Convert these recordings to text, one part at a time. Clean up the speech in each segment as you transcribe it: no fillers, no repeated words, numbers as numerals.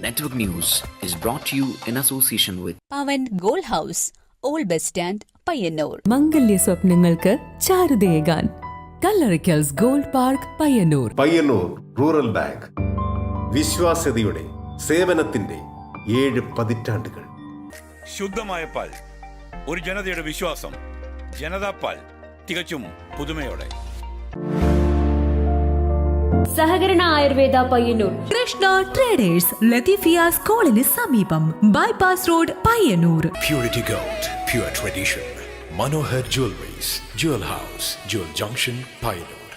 Network News is brought to you in association with Pavan Gold House, Old Bus Stand, Payyanur. മംഗല്യ സ്വപ്നങ്ങൾക്ക് ചാരുതയേകാൻ Kallarikkals gold park Payyanur. Payyanur rural bank വിശ്വാസ്യതയുടെ സേവനത്തിന്റെ 7 പതിറ്റാണ്ടുകൾ. ശുദ്ധമായ പാൽ, ഒരു ജനതയുടെ വിശ്വാസം. ജനതാ പാൽ, തികച്ചും പുതുമയോടെ. സഹകരണ ആയുർവേദ പയ്യന്നൂർ. കൃഷ്ണ ട്രേഡേഴ്സ് ലത്തീഫിയ സ്കൂളിന് സമീപം, bypass road Payyanur. Purity Gold, pure tradition. Manohar Jewelries, Jewel House, Jewel Junction, Payyanur,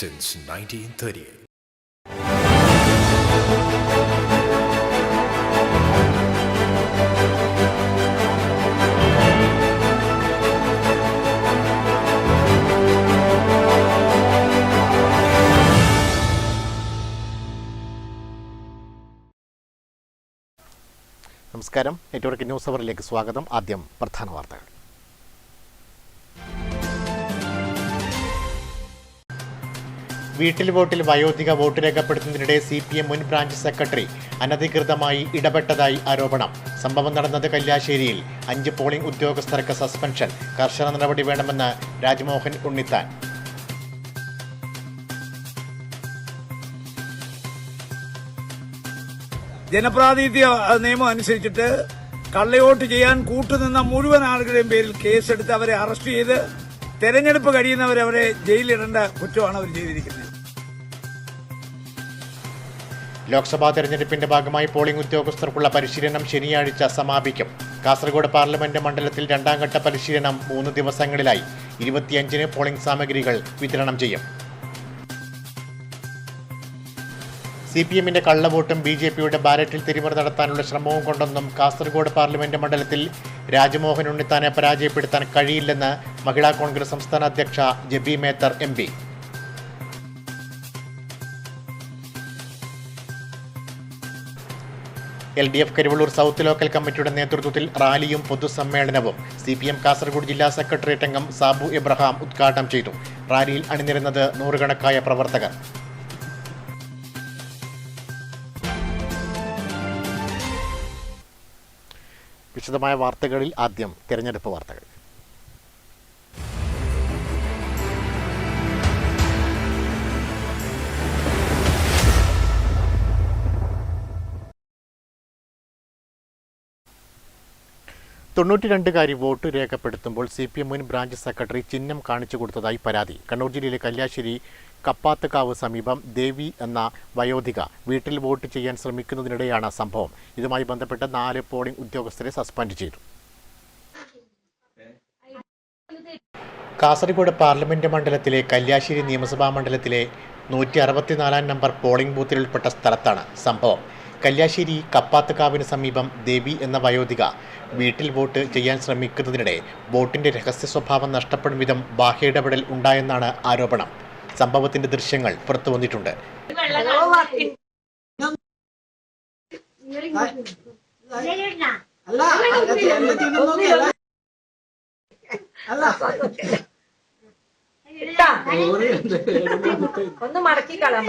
since 1938. നമസ്കാരം. നെറ്റ്വർക്ക് ന്യൂസ് അവറിലേക്ക് സ്വാഗതം. ആദ്യം പ്രധാന വാർത്തകൾ. വീട്ടിൽ വോട്ടിൽ വയോധിക വോട്ട് രേഖപ്പെടുത്തുന്നതിനിടെ CPM മുൻ ബ്രാഞ്ച് സെക്രട്ടറി അനധികൃതമായി ഇടപെട്ടതായി ആരോപണം. സംഭവം നടന്നത് കല്യാശ്ശേരിയിൽ. 5 പോളിംഗ് ഉദ്യോഗസ്ഥർക്ക് സസ്പെൻഷൻ. കർശന നടപടി വേണമെന്ന് രാജ്മോഹൻ ഉണ്ണിത്താൻ. ജനപ്രാതിനിധ്യ നിയമം അനുസരിച്ചിട്ട് കള്ളവോട്ട് ചെയ്യാൻ കൂട്ടുനിന്ന മുഴുവൻ ആളുകളുടെയും പേരിൽ കേസെടുത്ത് അവരെ അറസ്റ്റ് ചെയ്ത് തെരഞ്ഞെടുപ്പ് കഴിയുന്നവരെ ജയിലിലിടേണ്ട കുറ്റമാണ് അവർ ചെയ്തിരിക്കുന്നത്. ലോക്സഭാ തെരഞ്ഞെടുപ്പിന്റെ ഭാഗമായി പോളിംഗ് ഉദ്യോഗസ്ഥർക്കുള്ള പരിശീലനം ശനിയാഴ്ച സമാപിക്കും. കാസർഗോഡ് പാർലമെന്റ് മണ്ഡലത്തിൽ 2ാം ഘട്ട പരിശീലനം 3 ദിവസങ്ങളിലായി. 25-ന് പോളിംഗ് സാമഗ്രികൾ വിതരണം ചെയ്യും. CPMന്റെ കള്ളവോട്ടും BJPയുടെ ബാലറ്റിൽ തിരിമറി നടത്താനുള്ള ശ്രമവും കൊണ്ടൊന്നും കാസർഗോഡ് പാർലമെന്റ് മണ്ഡലത്തിൽ രാജ്മോഹൻ ഉണ്ണിത്താനെ പരാജയപ്പെടുത്താൻ കഴിയില്ലെന്ന് മഹിളാ കോൺഗ്രസ് സംസ്ഥാന അധ്യക്ഷ Jebi Mather MP. LDF Karuvallur south local കമ്മിറ്റിയുടെ നേതൃത്വത്തിൽ റാലിയും പൊതുസമ്മേളനവും CPM കാസർഗോഡ് ജില്ലാ സെക്രട്ടേറിയറ്റ് അംഗം സാബു എബ്രഹാം ഉദ്ഘാടനം ചെയ്തു. റാലിയിൽ അണിനിരുന്നത് നൂറുകണക്കായ പ്രവർത്തകർ. വിശദമായ വാർത്തകളിൽ ആദ്യം തെരഞ്ഞെടുപ്പ് വാർത്തകൾ. തൊണ്ണൂറ്റിരണ്ടുകാരി വോട്ട് രേഖപ്പെടുത്തുമ്പോൾ CPM മുൻ ബ്രാഞ്ച് സെക്രട്ടറി ചിഹ്നം കാണിച്ചു കൊടുത്തതായി പരാതി. കണ്ണൂർ ജില്ലയിലെ കല്യാശ്ശേരി കപ്പാത്തുകാവ് സമീപം ദേവി എന്ന വയോധിക വീട്ടിൽ വോട്ട് ചെയ്യാൻ ശ്രമിക്കുന്നതിനിടെയാണ് സംഭവം. ഇതുമായി ബന്ധപ്പെട്ട് 4 പോളിംഗ് ഉദ്യോഗസ്ഥരെ സസ്പെൻഡ് ചെയ്തു. കാസർഗോഡ് പാർലമെന്റ് മണ്ഡലത്തിലെ കല്യാശ്ശേരി നിയമസഭാ മണ്ഡലത്തിലെ 164-ാം നമ്പർ പോളിംഗ് ബൂത്തിൽ ഉൾപ്പെട്ട സ്ഥലത്താണ് സംഭവം. കല്യാശ്ശേരി കപ്പാത്തുകാവിന് സമീപം ദേവി എന്ന വയോധിക വീട്ടിൽ വോട്ട് ചെയ്യാൻ ശ്രമിക്കുന്നതിനിടെ വോട്ടിന്റെ രഹസ്യ സ്വഭാവം നഷ്ടപ്പെടും വിധം ബാഹ്യ ഇടപെടൽ ഉണ്ടായെന്നാണ് ആരോപണം. സംഭവത്തിന്റെ ദൃശ്യങ്ങൾ പുറത്തു വന്നിട്ടുണ്ട്. ഒന്ന് മടക്കി കളയാൻ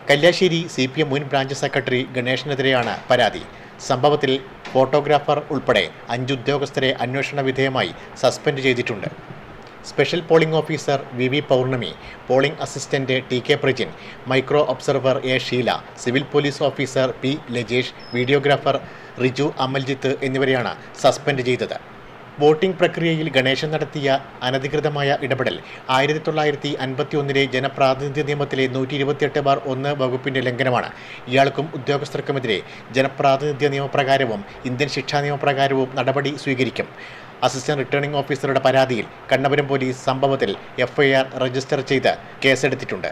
കല്യാശ്ശേരി CPM മുൻ ബ്രാഞ്ച് സെക്രട്ടറി ഗണേഷിനെതിരെയാണ് പരാതി. സംഭവത്തിൽ ഫോട്ടോഗ്രാഫർ ഉൾപ്പെടെ 5 ഉദ്യോഗസ്ഥരെ അന്വേഷണ വിധേയമായി സസ്പെൻഡ് ചെയ്തിട്ടുണ്ട്. Special polling officer VV Pournami, polling assistant TK Prajin, micro observer A Sheela, civil police officer P Lajesh, videographer Riju Amaljith എന്നിവരെയാണ് സസ്പെൻഡ് ചെയ്തത്. വോട്ടിംഗ് പ്രക്രിയയിൽ ഗണേശൻ നടത്തിയ അനധികൃതമായ ഇടപെടൽ 1951 ജനപ്രാതിനിധ്യ നിയമത്തിലെ 128/1 വകുപ്പിന്റെ ലംഘനമാണ്. ഇയാൾക്കും ഉദ്യോഗസ്ഥർക്കുമെതിരെ ജനപ്രാതിനിധ്യ നിയമപ്രകാരവും ഇന്ത്യൻ ശിക്ഷാ നിയമപ്രകാരവും നടപടി സ്വീകരിക്കും. അസിസ്റ്റന്റ് റിട്ടേണിംഗ് ഓഫീസറുടെ പരാതിയിൽ കണ്ണപുരം പോലീസ് സംഭവത്തിൽ FIR രജിസ്റ്റർ ചെയ്ത് കേസെടുത്തിട്ടുണ്ട്.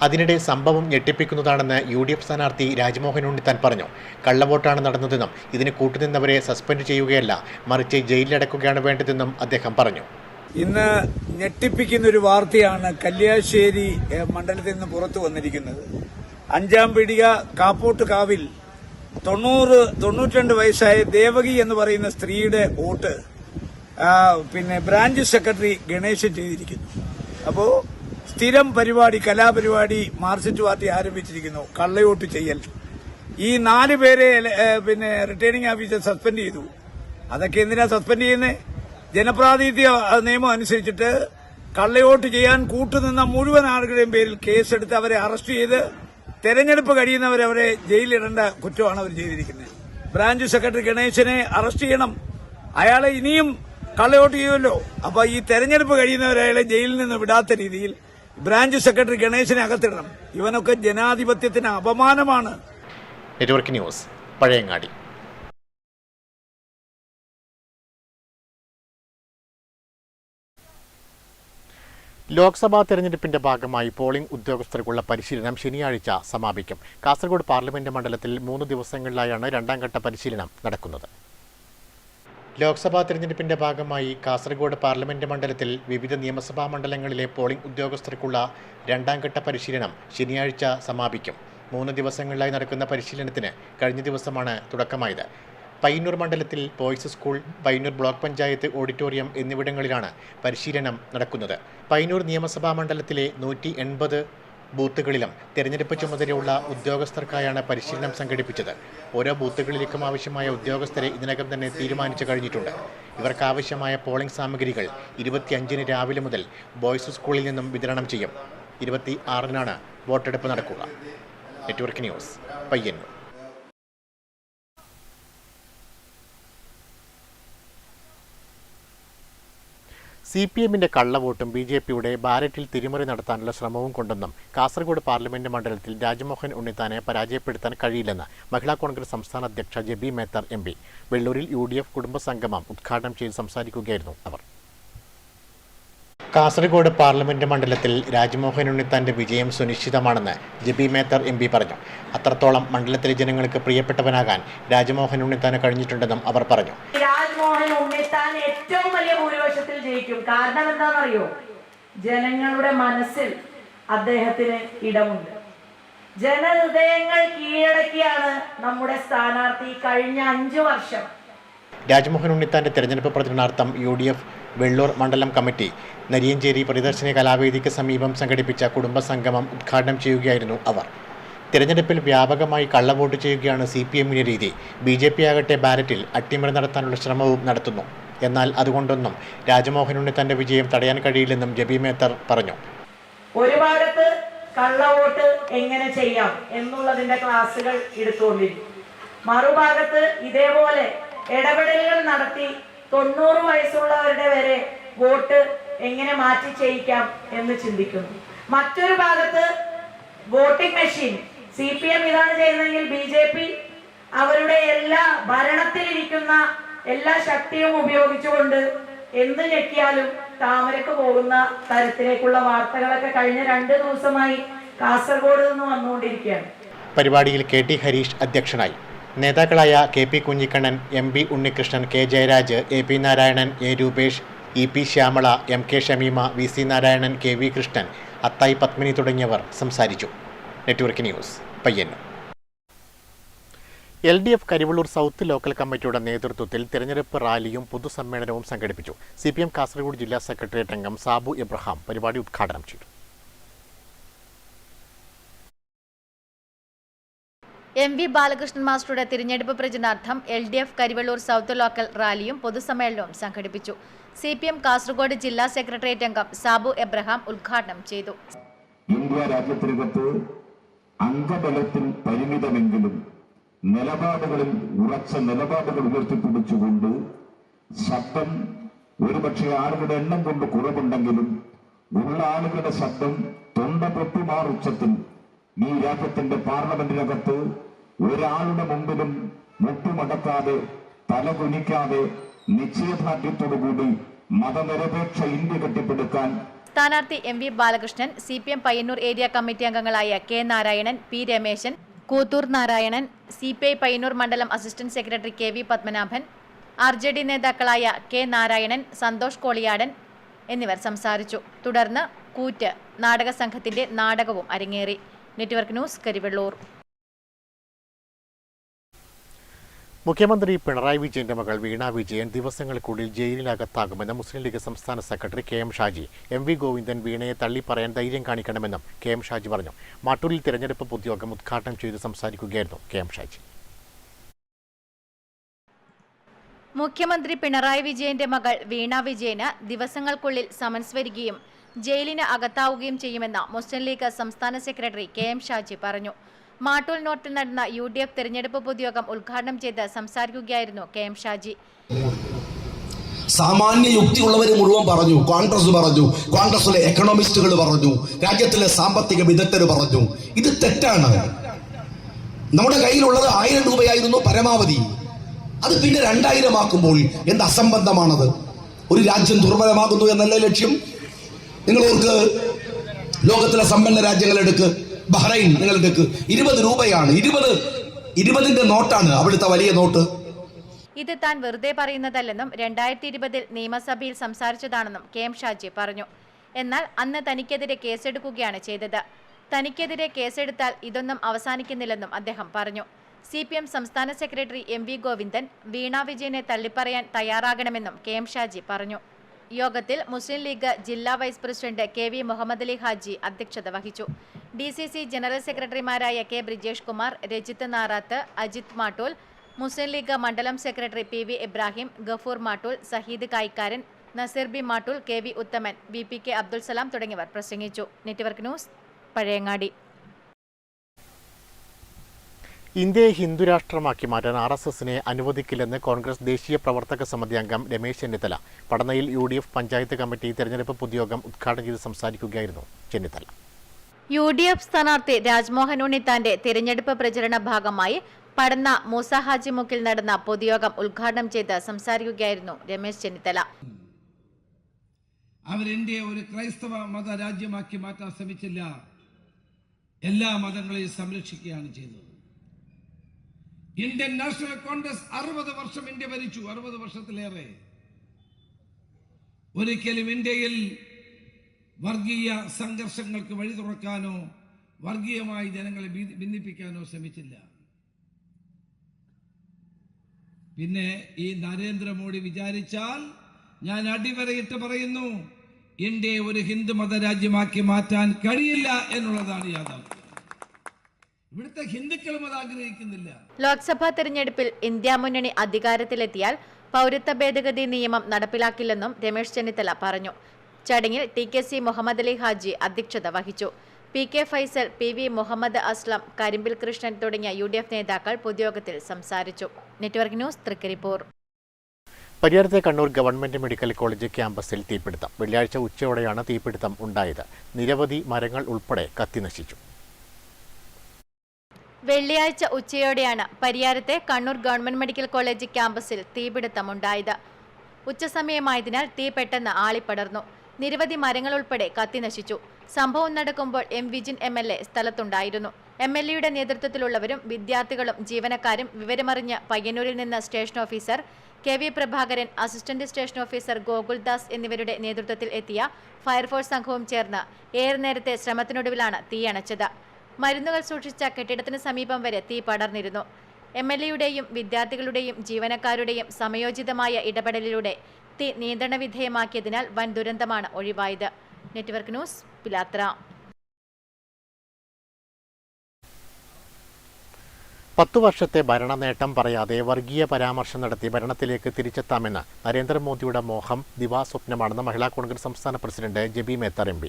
അതിനിടെ സംഭവം ഞെട്ടിപ്പിക്കുന്നതാണെന്ന് UDF സ്ഥാനാർത്ഥി രാജ്മോഹൻ ഉണ്ണിത്താൻ പറഞ്ഞു. കള്ളവോട്ടാണ് നടന്നതെന്നും ഇതിന് കൂട്ടുനിന്നവരെ സസ്പെൻഡ് ചെയ്യുകയല്ല, മറിച്ച് ജയിലിലടക്കുകയാണ് വേണ്ടതെന്നും അദ്ദേഹം പറഞ്ഞു. ഇന്ന് ഞെട്ടിപ്പിക്കുന്ന ഒരു വാർത്തയാണ് കല്യാശ്ശേരി മണ്ഡലത്തിൽ നിന്ന് പുറത്തു വന്നിരിക്കുന്നത്. 5-ാം പീടിക കാപ്പോട്ടുകാവിൽ 92 വയസ്സായ ദേവകി എന്ന് പറയുന്ന സ്ത്രീയുടെ വോട്ട് ബ്രാഞ്ച് സെക്രട്ടറി ഗണേശൻ ചെയ്തിരിക്കുന്നു. അപ്പോ സ്ഥിരം പരിപാടി, കലാപരിപാടി മാർക്സിസ്റ്റ് പാർട്ടി ആരംഭിച്ചിരിക്കുന്നു, കള്ളവോട്ട് ചെയ്യൽ. ഈ 4 പേരെ റിട്ടേണിംഗ് ഓഫീസർ സസ്പെൻഡ് ചെയ്തു. അതൊക്കെ എന്തിനാ സസ്പെൻഡ് ചെയ്യുന്നത്? ജനപ്രാതിനിധ്യ നിയമം അനുസരിച്ചിട്ട് കള്ളവോട്ട് ചെയ്യാൻ കൂട്ടുനിന്ന മുഴുവൻ ആളുകളുടെയും പേരിൽ കേസെടുത്ത് അവരെ അറസ്റ്റ് ചെയ്ത് തെരഞ്ഞെടുപ്പ് കഴിയുന്നവരവരെ ജയിലിടേണ്ട കുറ്റമാണ് അവർ ചെയ്തിരിക്കുന്നത്. ബ്രാഞ്ച് സെക്രട്ടറി ഗണേശനെ അറസ്റ്റ് ചെയ്യണം. അയാളെ ഇനിയും കള്ളവോട്ട് ചെയ്യുമല്ലോ. അപ്പൊ ഈ തെരഞ്ഞെടുപ്പ് കഴിയുന്നവരയാളെ ജയിലിൽ നിന്ന് വിടാത്ത രീതിയിൽ ബ്രാഞ്ച് സെക്രട്ടറി ഗണേശനെ അകത്തിടണം. ഇവനൊക്കെ ജനാധിപത്യത്തിന് അപമാനമാണ്. Network news, Pazhayangadi. ലോക്സഭാ തെരഞ്ഞെടുപ്പിന്റെ ഭാഗമായി പോളിംഗ് ഉദ്യോഗസ്ഥർക്കുള്ള പരിശീലനം ശനിയാഴ്ച സമാപിക്കും. കാസർഗോഡ് പാർലമെന്റ് മണ്ഡലത്തിൽ 3 ദിവസങ്ങളിലായാണ് 2ാം ഘട്ട പരിശീലനം നടക്കുന്നത്. ലോക്സഭാ തെരഞ്ഞെടുപ്പിന്റെ ഭാഗമായി കാസർഗോഡ് പാർലമെന്റ് മണ്ഡലത്തിൽ വിവിധ നിയമസഭാ മണ്ഡലങ്ങളിലെ പോളിംഗ് ഉദ്യോഗസ്ഥർക്കുള്ള 2ാം ഘട്ട പരിശീലനം ശനിയാഴ്ച സമാപിക്കും. 3 ദിവസങ്ങളിലായി നടക്കുന്ന പരിശീലനത്തിന് കഴിഞ്ഞ ദിവസമാണ് തുടക്കമായത്. പയ്യന്നൂർ മണ്ഡലത്തിൽ boys school, Payyanur block panchayat auditorium എന്നിവിടങ്ങളിലാണ് പരിശീലനം നടക്കുന്നത്. പയ്യന്നൂർ നിയമസഭാ മണ്ഡലത്തിലെ 180 ബൂത്തുകളിലും തെരഞ്ഞെടുപ്പ് ചുമതലയുള്ള ഉദ്യോഗസ്ഥർക്കായാണ് പരിശീലനം സംഘടിപ്പിച്ചത്. ഓരോ ബൂത്തുകളിലേക്കും ആവശ്യമായ ഉദ്യോഗസ്ഥരെ ഇതിനകം തന്നെ തീരുമാനിച്ചു കഴിഞ്ഞിട്ടുണ്ട്. ഇവർക്കാവശ്യമായ പോളിംഗ് സാമഗ്രികൾ 25-ന് രാവിലെ മുതൽ ബോയ്സ് സ്കൂളിൽ നിന്നും വിതരണം ചെയ്യും. 26-നാണ് വോട്ടെടുപ്പ് നടക്കുക. Network news, Payyanur. CPMന്റെ കള്ളവോട്ടും BJPയുടെ ബാലറ്റിൽ തിരിമറി നടത്താനുള്ള ശ്രമവും കൊണ്ടൊന്നും കാസർഗോഡ് പാർലമെന്റ് മണ്ഡലത്തിൽ രാജ്മോഹൻ ഉണ്ണിത്താനെ പരാജയപ്പെടുത്താൻ കഴിയില്ലെന്ന് മഹിളാ കോൺഗ്രസ് സംസ്ഥാന അധ്യക്ഷ ജെബി മേത്തർ MP. വെള്ളൂരിൽ UDF കുടുംബസംഗമം ഉദ്ഘാടനം ചെയ്ത് സംസാരിക്കുകയായിരുന്നു അവർ. കാസർഗോഡ് പാർലമെന്റ് മണ്ഡലത്തിൽ രാജ്മോഹൻ ഉണ്ണിത്താന്റെ വിജയം സുനിശ്ചിതമാണെന്ന് ജെബി മേത്തർ MP പറഞ്ഞു. അത്രത്തോളം മണ്ഡലത്തിലെ ജനങ്ങൾക്ക് പ്രിയപ്പെട്ടവനാകാൻ രാജ്മോഹൻ ഉണ്ണിത്താന് കഴിഞ്ഞിട്ടുണ്ടെന്നും അവർ പറഞ്ഞു. രാജ്മോഹൻ ഉണ്ണിത്താൻ ഏറ്റവും വലിയ ഭൂരിപക്ഷത്തിൽ ജയിക്കും. കാരണം എന്താണെന്നറിയോ? ജനങ്ങളുടെ മനസ്സിൽ അദ്ദേഹത്തിന് ഇടമുണ്ട്. ജനഹൃദയങ്ങൾ കീഴടക്കിയാണ് നമ്മുടെ സ്ഥാനാർത്ഥി കഴിഞ്ഞ 5 വർഷം. രാജ്മോഹൻ ഉണ്ണിത്താന്റെ തെരഞ്ഞെടുപ്പ് പ്രചരണാർത്ഥം UDF വെള്ളൂർ മണ്ഡലം കമ്മിറ്റി നരിയഞ്ചേരി പരിദർശന കലാവേദിക്ക് സമീപം സംഘടിപ്പിച്ച കുടുംബസംഗമം ഉദ്ഘാടനം ചെയ്യുകയായിരുന്നു അവർ. തിരഞ്ഞെടുപ്പിൽ വ്യാപകമായി കള്ളവോട്ട് ചെയ്യുകയാണ് CPMന്റെ രീതി. BJP ആകട്ടെ ബാലറ്റിൽ അട്ടിമറി നടത്താനുള്ള ശ്രമവും നടത്തുന്നു. എന്നാൽ അതുകൊണ്ടൊന്നും രാജ്മോഹൻ ഉണ്ണിത്താന്റെ വിജയം തടയാൻ കഴിയില്ലെന്നും ജെബി മേത്തർ പറഞ്ഞു. ഒരു ഭാഗത്ത് കള്ളവോട്ട് എങ്ങനെ ചെയ്യാം എന്നുള്ളതിന്റെ ക്ലാസുകൾ എടുത്തുകൊണ്ടിരിക്കും. മറുഭാഗത്ത് ഇതേപോലെ ഇടപെടലുകൾ നടത്തി 90 വയസ്സുള്ളവരുടെ വരെ വോട്ട് എങ്ങനെ മാറ്റി ചെയ്യിക്കാം എന്ന് ചിന്തിക്കുന്നു. മറ്റൊരു ഭാഗത്ത് വോട്ടിംഗ് മെഷീൻ CPM ഇതാണ് ചെയ്യുന്നതെങ്കിൽ BJP അവരുടെ എല്ലാ ഭരണത്തിലിരിക്കുന്ന എല്ലാ ശക്തിയും ഉപയോഗിച്ചുകൊണ്ട് എന്ത് ഞെക്കിയാലും താമരക്ക് പോകുന്ന തരത്തിലേക്കുള്ള വാർത്തകളൊക്കെ കഴിഞ്ഞ 2 ദിവസമായി കാസർഗോഡ് നിന്ന് വന്നുകൊണ്ടിരിക്കുകയാണ്. പരിപാടിയിൽ KT ഹരീഷ് അധ്യക്ഷനായി. നേതാക്കളായ KP Kunhikannan, MB Unnikrishnan, K Jayaraj, AP Narayanan, A Rupesh, EP Shyamala, MK Shameema, VC Narayanan, KV Krishnan, അത്തായി Padmini തുടങ്ങിയവർ സംസാരിച്ചു. Network news, Payyanur. LDF Karivellur south local കമ്മിറ്റിയുടെ നേതൃത്വത്തിൽ തെരഞ്ഞെടുപ്പ് റാലിയും പൊതുസമ്മേളനവും സംഘടിപ്പിച്ചു. CPM കാസർഗോഡ് ജില്ലാ സെക്രട്ടേറിയറ്റ് അംഗം സാബു എബ്രഹാം പരിപാടി ഉദ്ഘാടനം ചെയ്തു. MV ബാലകൃഷ്ണൻ മാസ്റ്ററുടെ തിരഞ്ഞെടുപ്പ് പ്രചരണാർത്ഥം LDF കരിവള്ളൂർ സൗത്ത് ലോക്കൽ റാലിയും പൊതുസമ്മേളനവും സംഘടിപ്പിച്ചു. CPM കാസർഗോഡ് ജില്ലാ സെക്രട്ടേറിയറ്റ് അംഗം സാബു എബ്രഹാം ഉദ്ഘാടനം ചെയ്തു. ഇന്ത്യ രാജ്യത്തിനകത്ത് അംഗബലത്തിൽ പരിമിതമെങ്കിലും നിലപാടുകളിൽ ഉറച്ച നിലപാടുകൾ ഉയർത്തിപ്പിടിച്ചുകൊണ്ട് ശബ്ദം ഒരുപക്ഷെ ആളുകളുടെ എണ്ണം കൊണ്ട് കുറവുണ്ടെങ്കിലും ഉള്ള ആളുകളുടെ ശബ്ദം തൊണ്ട പൊട്ടുമാർ ഉച്ചത്തിൽ ഈ രാജ്യത്തിന്റെ പാർലമെന്റിനകത്ത് ഒരാളുടെ മുമ്പിലും മുട്ടുമടക്കാതെ തലകുനിക്കാതെ നിശ്ചയദാർഢ്യത്തോടുകൂടി മതനിരപേക്ഷ ഇന്ത്യ കെട്ടിപ്പടുക്കാൻ സ്ഥാനാർത്ഥി MV Balakrishnan, CPM Payyanur area committee അംഗങ്ങളായ K Narayanan, P Rameshan, Koothur Narayanan, CPI Payyanur മണ്ഡലം assistant secretary KV Padmanabhan, RJD നേതാക്കളായ K നാരായണൻ, സന്തോഷ് കോളിയാടൻ എന്നിവർ സംസാരിച്ചു. തുടർന്ന് കൂറ്റ് നാടക സംഘത്തിന്റെ നാടകവും അരങ്ങേറി. Network news, Karivellur. മുഖ്യമന്ത്രി പിണറായി വിജയന്റെ മകൾ വീണ വിജയൻ ദിവസങ്ങൾക്കുള്ളിൽ ജയിലിനകത്താകുമെന്ന് മുസ്ലിം ലീഗ് സംസ്ഥാന സെക്രട്ടറി KM ഷാജി. MV ഗോവിന്ദൻ വീണയെ തള്ളിപ്പറയാൻ ധൈര്യം കാണിക്കണമെന്നും KM ഷാജി പറഞ്ഞു. മാട്ടൂരിൽ തെരഞ്ഞെടുപ്പ് പൊതുയോഗം ഉദ്ഘാടനം ചെയ്ത് സംസാരിക്കുകയായിരുന്നു KM ഷാജി. മുഖ്യമന്ത്രി പിണറായി വിജയന്റെ മകൾ വീണ വിജയന് ദിവസങ്ങൾക്കുള്ളിൽ സമൻസ് വരികയും ജയിലിന് അകത്താവുകയും ചെയ്യുമെന്ന് മുസ്ലിം ലീഗ് സംസ്ഥാന സെക്രട്ടറി KM ഷാജി പറഞ്ഞു. മാട്ടൂൽ നോർത്തിൽ നടന്ന UDF തെരഞ്ഞെടുപ്പ് പൊതുയോഗം ഉദ്ഘാടനം ചെയ്ത് സംസാരിക്കുകയായിരുന്നു KM ഷാജി. സാമാന്യ യുക്തിയുള്ളവർ മുഴുവൻ പറഞ്ഞു, കോൺഗ്രസ് പറഞ്ഞു, കോൺഗ്രസിലെ എക്കണോമിസ്റ്റുകൾ പറഞ്ഞു, രാജ്യത്തിലെ സാമ്പത്തിക വിദഗ്ധർ പറഞ്ഞു. ഇത് തെറ്റാണ്. നമ്മുടെ കയ്യിലുള്ളത് 1000 രൂപയായിരുന്നു പരമാവധി. അത് പിന്നെ 2000 ആക്കുമ്പോൾ എന്ത് അസംബന്ധമാണത്? ഒരു രാജ്യം ദുർബലമാകുന്നു എന്നല്ല ലക്ഷ്യം. നിങ്ങൾ ഓർക്ക്, ലോകത്തിലെ സമ്പന്ന രാജ്യങ്ങളെടുക്ക്, ബഹ്റൈൻ നിങ്ങളെടുക്ക്, 20 രൂപയാണ്. 20ന്റെ നോട്ടാണ് അവിടുത്തെ വലിയ നോട്ട്. ഇത് താൻ വെറുതെ പറയുന്നതല്ലെന്നും 2020 നിയമസഭയിൽ സംസാരിച്ചതാണെന്നും KM ഷാജി പറഞ്ഞു. എന്നാൽ അന്ന് തനിക്കെതിരെ കേസെടുക്കുകയാണ് ചെയ്തത്. തനിക്കെതിരെ കേസെടുത്താൽ ഇതൊന്നും അവസാനിക്കുന്നില്ലെന്നും അദ്ദേഹം പറഞ്ഞു. CPM സംസ്ഥാന സെക്രട്ടറി MV ഗോവിന്ദൻ വീണ വിജയനെ തള്ളിപ്പറയാൻ തയ്യാറാകണമെന്നും KM ഷാജി പറഞ്ഞു. യോഗത്തിൽ മുസ്ലിം ലീഗ് ജില്ലാ vice president KV Muhammad Ali Haji അധ്യക്ഷത വഹിച്ചു. DCC ജനറൽ സെക്രട്ടറിമാരായ K ബ്രിജേഷ് കുമാർ, രജിത്ത് നാറാത്ത്, അജിത് മാട്ടൂൽ, മുസ്ലിം ലീഗ് മണ്ഡലം secretary PV Ibrahim, Gafoor Mattool, Saheed Kayikkaran, Naseer B Mattool, KV Uthaman, VPK Abdul Salam തുടങ്ങിയവർ പ്രസംഗിച്ചു. Network news, Pazhayangadi. ഇന്ത്യയെ ഹിന്ദുരാഷ്ട്രമാക്കി മാറ്റാൻ RSSനെ അനുവദിക്കില്ലെന്ന് കോൺഗ്രസ് ദേശീയ പ്രവർത്തക സമിതി അംഗം രമേശ് ചെന്നിത്തല. പടനയിൽ UDF പഞ്ചായത്ത് കമ്മിറ്റി തെരഞ്ഞെടുപ്പ് പൊതുയോഗം ഉദ്ഘാടനം ചെയ്ത് സംസാരിക്കുകയായിരുന്നു ചെന്നിത്തല. UDF സ്ഥാനാർത്ഥി രാജ്മോഹൻ ഉണ്ണിത്താന്റെ തിരഞ്ഞെടുപ്പ് പ്രചരണ ഭാഗമായി പടന്ന മൂസ ഹാജി മുക്കിൽ നടന്ന പൊതുയോഗം ഉദ്ഘാടനം ചെയ്ത് സംസാരിക്കുകയായിരുന്നു രമേശ് ചെന്നിത്തല. അവരിന്ത്യയെ ഒരു ക്രൈസ്തവ മത രാജ്യമാക്കി മാറ്റാൻ ശ്രമിച്ചില്ല. എല്ലാ മതങ്ങളെയും സംരക്ഷിക്കുകയാണ് ചെയ്തത്. ഇന്ത്യൻ നാഷണൽ കോൺഗ്രസ് 60 വർഷം ഇന്ത്യ ഭരിച്ചു, 60 വർഷത്തിലേറെ. ഒരിക്കലും ഇന്ത്യയിൽ വർഗീയ സംഘർഷങ്ങൾക്ക് വഴി തുറക്കാനോ വർഗീയമായി ജനങ്ങളെ ഭിന്നിപ്പിക്കാനോ ശ്രമിച്ചില്ല. പിന്നെ ഈ നരേന്ദ്രമോദി വിചാരിച്ചാൽ, ഞാൻ അടിവരയിട്ട് പറയുന്നു, ഇന്ത്യയെ ഒരു ഹിന്ദു മത രാജ്യമാക്കി മാറ്റാൻ കഴിയില്ല എന്നുള്ളതാണ് യാഥാർത്ഥ്യം. ഇവിടുത്തെ ഹിന്ദുക്കളും അത് ആഗ്രഹിക്കുന്നില്ല. ലോക്സഭാ തെരഞ്ഞെടുപ്പിൽ ഇന്ത്യ മുന്നണി അധികാരത്തിലെത്തിയാൽ പൗരത്വ ഭേദഗതി നിയമം നടപ്പിലാക്കില്ലെന്നും രമേശ് ചെന്നിത്തല പറഞ്ഞു. ചടങ്ങിൽ TKC മുഹമ്മദ് അലി ഹാജി അധ്യക്ഷത വഹിച്ചു. PK ഫൈസൽ, PV മുഹമ്മദ് അസ്ലം, കരിമ്പിൽ കൃഷ്ണൻ തുടങ്ങിയ UDF നേതാക്കൾ പൊതുയോഗത്തിൽ സംസാരിച്ചു. Network news, Trikaripur. പരിയാരത്തെ കണ്ണൂർ ഗവൺമെന്റ് മെഡിക്കൽ കോളേജ് ക്യാമ്പസിൽ തീപിടുത്തം. വെള്ളിയാഴ്ച ഉച്ചയോടെയാണ് തീപിടുത്തം ഉണ്ടായത്. നിരവധി മരങ്ങൾ ഉൾപ്പെടെ കത്തിനശിച്ചു. വെള്ളിയാഴ്ച ഉച്ചയോടെയാണ് പരിയാരത്തെ കണ്ണൂർ ഗവൺമെന്റ് മെഡിക്കൽ കോളേജ് ക്യാമ്പസിൽ തീപിടുത്തമുണ്ടായത്. ഉച്ചസമയമായതിനാൽ തീ പെട്ടെന്ന് ആളിപ്പടർന്നു. നിരവധി മരങ്ങൾ ഉൾപ്പെടെ കത്തിനശിച്ചു. സംഭവം നടക്കുമ്പോൾ M വിജിൻ MLA സ്ഥലത്തുണ്ടായിരുന്നു. MLAയുടെ നേതൃത്വത്തിലുള്ളവരും വിദ്യാർത്ഥികളും ജീവനക്കാരും വിവരമറിഞ്ഞ് പയ്യന്നൂരിൽ നിന്ന് station officer KV Prabhakaran, assistant station officer Gokuldas എന്നിവരുടെ നേതൃത്വത്തിൽ എത്തിയ ഫയർഫോഴ്സ് സംഘവും ചേർന്ന് ഏറെ നേരത്തെ ശ്രമത്തിനൊടുവിലാണ് തീയണച്ചത്. മരുന്നുകൾ സൂക്ഷിച്ച കെട്ടിടത്തിന് സമീപം വരെ തീ പടർന്നിരുന്നു. MLAയുടെയും വിദ്യാർത്ഥികളുടെയും ജീവനക്കാരുടെയും സമയോചിതമായ ഇടപെടലിലൂടെ തീ നിയന്ത്രണ വിധേയമാക്കിയതിനാൽ വൻ ദുരന്തമാണ് ഒഴിവായത്. നെറ്റ്വർക്ക് ന്യൂസ്, പിലാത്ര. 10 വർഷത്തെ ഭരണ നേട്ടം പറയാതെ വർഗീയ പരാമർശം നടത്തി ഭരണത്തിലേക്ക് തിരിച്ചെത്താമെന്ന് നരേന്ദ്രമോദിയുടെ മോഹം ദിവാസ്വപ്നമാണെന്ന് മഹിളാ കോൺഗ്രസ് സംസ്ഥാന president Jebi Mather MP.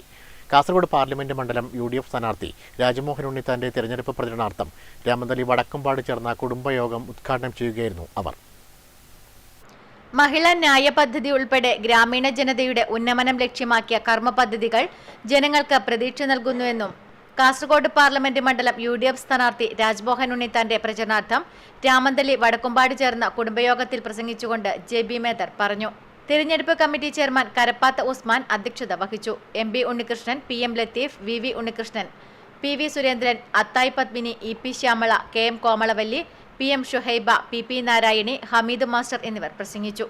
Kasaragod parliament മണ്ഡലം UDF സ്ഥാനാർത്ഥി രാജ്മോഹൻ ഉണ്ണിത്താന്റെ തെരഞ്ഞെടുപ്പ് പ്രചരണാർത്ഥം രാമന്തളി വടക്കുംപാട് ചേർന്ന കുടുംബയോഗം ഉദ്ഘാടനം ചെയ്യുകയായിരുന്നു അവർ. മഹിളാ ന്യായ പദ്ധതി ഉൾപ്പെടെ ഗ്രാമീണ ജനതയുടെ ഉന്നമനം ലക്ഷ്യമാക്കിയ കർമ്മ പദ്ധതികൾ ജനങ്ങൾക്ക് പ്രതീക്ഷ നൽകുന്നുവെന്നും കാസർഗോഡ് പാർലമെന്റ് മണ്ഡലം UDF സ്ഥാനാർത്ഥി രാജ്മോഹൻ ഉണ്ണിത്താന്റെ പ്രചരണാർത്ഥം രാമന്തലി വടക്കുംപാട് ചേർന്ന കുടുംബയോഗത്തിൽ പ്രസംഗിച്ചുകൊണ്ട് JB മേത്തർ പറഞ്ഞു. തിരഞ്ഞെടുപ്പ് കമ്മിറ്റി ചെയർമാൻ കരപ്പാത്ത ഉസ്മാൻ അധ്യക്ഷത വഹിച്ചു. MB Unnikrishnan, PM Latheef, VV Unnikrishnan, PV Surendran, Athayi Padmini, EP Shyamala, KM Komalavalli, PM Shuhaiba, PP Narayani, Hameed master എന്നിവർ പ്രസംഗിച്ചു.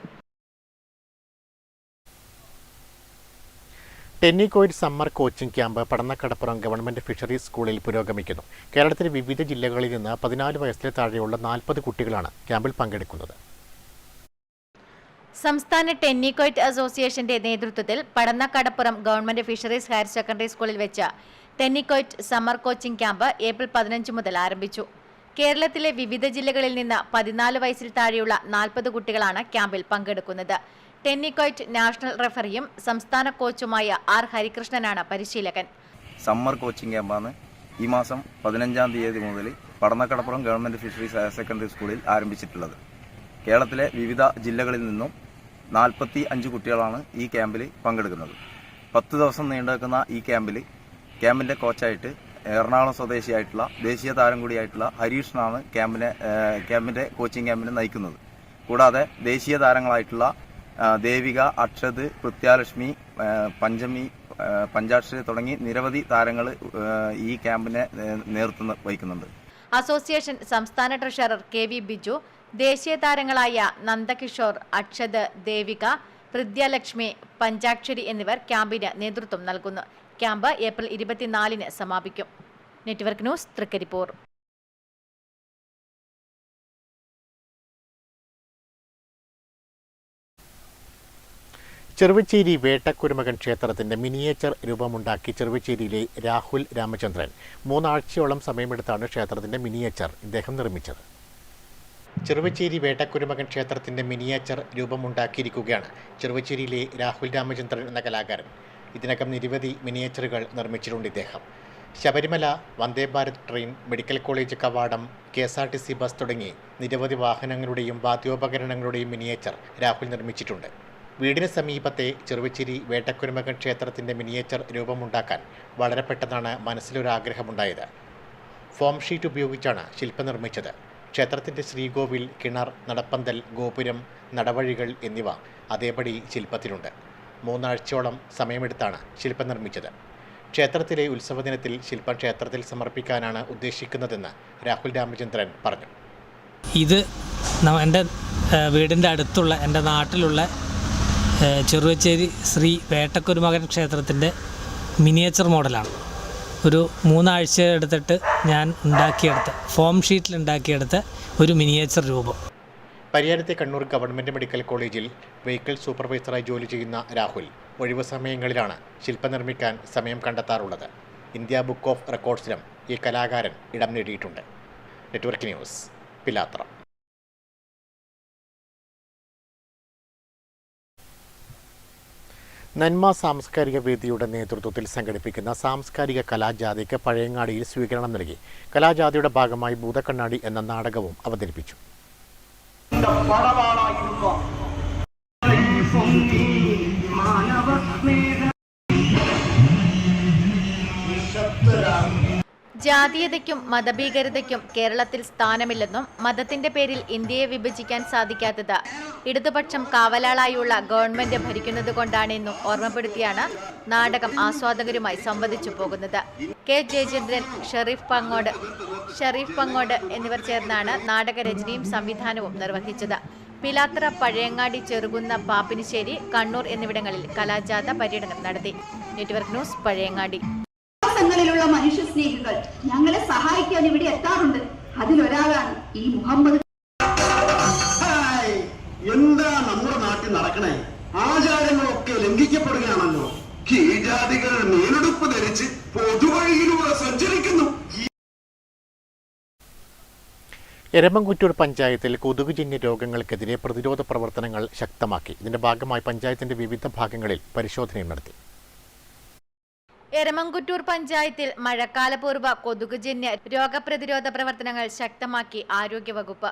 Tennikoit summer coaching camp Padannakadappuram government fisheries സ്കൂളിൽ പുരോഗമിക്കുന്നു. കേരളത്തിലെ വിവിധ ജില്ലകളിൽ നിന്ന് 14 വയസ്സിന് താഴെയുള്ള 40 കുട്ടികളാണ് ക്യാമ്പിൽ പങ്കെടുക്കുന്നത്. സംസ്ഥാന ടെന്നിക്കോയിറ്റ് അസോസിയേഷന്റെ നേതൃത്വത്തിൽ Padannakkadappuram government fisheries higher secondary സ്കൂളിൽ വെച്ച ടെന്നിക്കോയിറ്റ് സമ്മർ കോച്ചിംഗ് ക്യാമ്പ് ഏപ്രിൽ 15 മുതൽ ആരംഭിച്ചു. കേരളത്തിലെ വിവിധ ജില്ലകളിൽ നിന്ന് 14 വയസ്സിൽ താഴെയുള്ള 40 കുട്ടികളാണ് ക്യാമ്പിൽ പങ്കെടുക്കുന്നത്. ടെന്നിക്കോയിറ്റ് നാഷണൽ റഫറിയും സംസ്ഥാന കോച്ചുമായ R ഹരികൃഷ്ണനാണ് പരിശീലകൻ. സമ്മർ കോച്ചിംഗ് ക്യാമ്പാണ് ഈ മാസം 15-ാം തീയതി മുതൽ Padannakkadappuram government fisheries higher secondary സ്കൂളിൽ ആരംഭിച്ചിട്ടുള്ളത്. കേരളത്തിലെ വിവിധ ജില്ലകളിൽ നിന്നും 45 കുട്ടികളാണ് ഈ ക്യാമ്പിൽ പങ്കെടുക്കുന്നത്. 10 ദിവസം നീണ്ടുനിൽക്കുന്ന ഈ ക്യാമ്പിന്റെ കോച്ചായിട്ട് എറണാകുളം സ്വദേശിയായിട്ടുള്ള ദേശീയ താരം കൂടിയായിട്ടുള്ള ഹരീഷനാണ് ക്യാമ്പിന്റെ കോച്ചിങ് ക്യാമ്പിനെ നയിക്കുന്നത്. കൂടാതെ ദേശീയ താരങ്ങളായിട്ടുള്ള ദേവിക, അക്ഷത്, പൃഥ്യാലക്ഷ്മി, പഞ്ചമി, പഞ്ചാക്ഷരി തുടങ്ങി നിരവധി താരങ്ങൾ ഈ ക്യാമ്പിനെ നേതൃത്വം വഹിക്കുന്നുണ്ട്. അസോസിയേഷൻ സംസ്ഥാന ട്രഷറർ KV ബിജു, ദേശീയ താരങ്ങളായ നന്ദകിഷോർ, അക്ഷത്, ദേവിക, പൃഥ്യാലക്ഷ്മി, പഞ്ചാക്ഷരി എന്നിവർ ക്യാമ്പിന് നേതൃത്വം നൽകുന്നു. ക്യാമ്പ് ഏപ്രിൽ 24-ന് സമാപിക്കും. Network news, Trikaripur. ചെറുവച്ചേരി വേട്ടക്കുരുമകൻ ക്ഷേത്രത്തിന്റെ മിനിയേച്ചർ രൂപമുണ്ടാക്കി ചെറുവച്ചേരിയിലെ രാഹുൽ രാമചന്ദ്രൻ 3 ആഴ്ചയോളം സമയമെടുത്താണ് ക്ഷേത്രത്തിന്റെ മിനിയേച്ചർ ഇദ്ദേഹം നിർമ്മിച്ചത്. ചെറുവച്ചേരി വേട്ടക്കുരുമകൻ ക്ഷേത്രത്തിന്റെ മിനിയേച്ചർ രൂപമുണ്ടാക്കിയിരിക്കുകയാണ് ചെറുവച്ചേരിയിലെ രാഹുൽ രാമചന്ദ്രൻ എന്ന കലാകാരൻ. ഇതിനകം നിരവധി മിനിയേച്ചറുകൾ നിർമ്മിച്ചിട്ടുണ്ട് ഇദ്ദേഹം. Sabarimala, Vande Bharat train, medical college കവാടം, KSRTC ബസ് തുടങ്ങി നിരവധി വാഹനങ്ങളുടെയും വാദ്യോപകരണങ്ങളുടെയും മിനിയേച്ചർ രാഹുൽ നിർമ്മിച്ചിട്ടുണ്ട്. വീടിന് സമീപത്തെ ചെറുവച്ചേരി വേട്ടക്കുരുമകൻ ക്ഷേത്രത്തിന്റെ മിനിയേച്ചർ രൂപമുണ്ടാക്കാൻ വളരെ പെട്ടെന്നാണ് മനസ്സിലൊരാഗ്രഹമുണ്ടായത്. ഫോം ഷീറ്റ് ഉപയോഗിച്ചാണ് ശില്പം നിർമ്മിച്ചത്. ക്ഷേത്രത്തിന്റെ ശ്രീകോവിൽ, കിണർ, നടപ്പന്തൽ, ഗോപുരം, നടവഴികൾ എന്നിവ അതേപടി ശില്പത്തിലുണ്ട്. 3 ആഴ്ചയോളം സമയമെടുത്താണ് ശില്പം നിർമ്മിച്ചത്. ക്ഷേത്രത്തിലെ ഉത്സവ ദിനത്തിൽ ശില്പം ക്ഷേത്രത്തിൽ സമർപ്പിക്കാനാണ് ഉദ്ദേശിക്കുന്നതെന്ന് രാഹുൽ രാമചന്ദ്രൻ പറഞ്ഞു. ഇത് എൻ്റെ വീടിൻ്റെ അടുത്തുള്ള എൻ്റെ നാട്ടിലുള്ള ചെറുവച്ചേരി ശ്രീ വേട്ടക്കുരുമകൻ ക്ഷേത്രത്തിൻ്റെ മിനിയേച്ചർ മോഡലാണ്. ഒരു 3 ആഴ്ച എടുത്തിട്ട് ഞാൻ ഉണ്ടാക്കിയെടുത്ത ഫോം ഷീറ്റിൽ ഉണ്ടാക്കിയെടുത്ത ഒരു മിനിയേച്ചർ രൂപം. പരിയാരത്തെ കണ്ണൂർ ഗവൺമെൻറ് മെഡിക്കൽ കോളേജിൽ വെഹിക്കിൾ സൂപ്പർവൈസറായി ജോലി ചെയ്യുന്ന രാഹുൽ ഒഴിവു സമയങ്ങളിലാണ് ശില്പം നിർമ്മിക്കാൻ സമയം കണ്ടെത്താറുള്ളത്. ഇന്ത്യ ബുക്ക് ഓഫ് റെക്കോർഡ്സിലും ഈ കലാകാരൻ ഇടം നേടിയിട്ടുണ്ട്. Network news, Pilathara. നന്മ സാംസ്കാരിക വേദിയുടെ നേതൃത്വത്തിൽ സംഘടിപ്പിക്കുന്ന സാംസ്കാരിക കലാജാഥയ്ക്ക് പഴയങ്ങാടിയിൽ സ്വീകരണം നൽകി. കലാജാഥയുടെ ഭാഗമായി ഭൂതക്കണ്ണാടി എന്ന നാടകവും അവതരിപ്പിച്ചു. ജാതീയതയ്ക്കും മതഭീകരതയ്ക്കും കേരളത്തിൽ സ്ഥാനമില്ലെന്നും മതത്തിന്റെ പേരിൽ ഇന്ത്യയെ വിഭജിക്കാൻ സാധിക്കാത്തത് ഇടതുപക്ഷം കാവലാളായുള്ള ഗവൺമെന്റ് ഭരിക്കുന്നതുകൊണ്ടാണെന്നും ഓർമ്മപ്പെടുത്തിയാണ് നാടകം ആസ്വാദകരുമായി സംവദിച്ചു പോകുന്നത്. K ജയചന്ദ്രൻ, ഷെരീഫ് പങ്ങോട് എന്നിവർ ചേർന്നാണ് നാടകരചനയും സംവിധാനവും നിർവഹിച്ചത്. പിലാത്ര, പഴയങ്ങാടി, ചെറുകുന്ന, പാപ്പിനിശ്ശേരി, കണ്ണൂർ എന്നിവിടങ്ങളിൽ കലാജാഥ പര്യടനം നടത്തി. Network news, Pazhayangadi. ങ്ങളിലുള്ള മനുഷ്യ സ്നേഹികൾ ഞങ്ങളെ സഹായിക്കാൻ ഇവിടെ എത്താറുണ്ട്. അതിലൊരാളാണ് ഈ മുഹമ്മദ്. എന്താ നമ്മുടെ നാട്ടിൽ നടക്കണേ? ആചാരങ്ങളൊക്കെ ലംഘിക്കപ്പെടുകയാണല്ലോ. കീഴ്ജാതികൾ മേലെടുപ്പ് ധരിച്ച് പൊതുവഴിയിലൂടെ സഞ്ചരിക്കുന്നു. എരമംകുറ്റൂർ പഞ്ചായത്തിൽ കൊതുകുജന്യ രോഗങ്ങൾക്കെതിരെ പ്രതിരോധ പ്രവർത്തനങ്ങൾ ശക്തമാക്കി. ഇതിന്റെ ഭാഗമായി പഞ്ചായത്തിന്റെ വിവിധ ഭാഗങ്ങളിൽ പരിശോധനയും നടത്തി. എരമംകുറ്റൂർ പഞ്ചായത്തിൽ മഴക്കാലപൂർവ്വ കൊതുകുജന്യ രോഗപ്രതിരോധ പ്രവർത്തനങ്ങൾ ശക്തമാക്കി ആരോഗ്യവകുപ്പ്.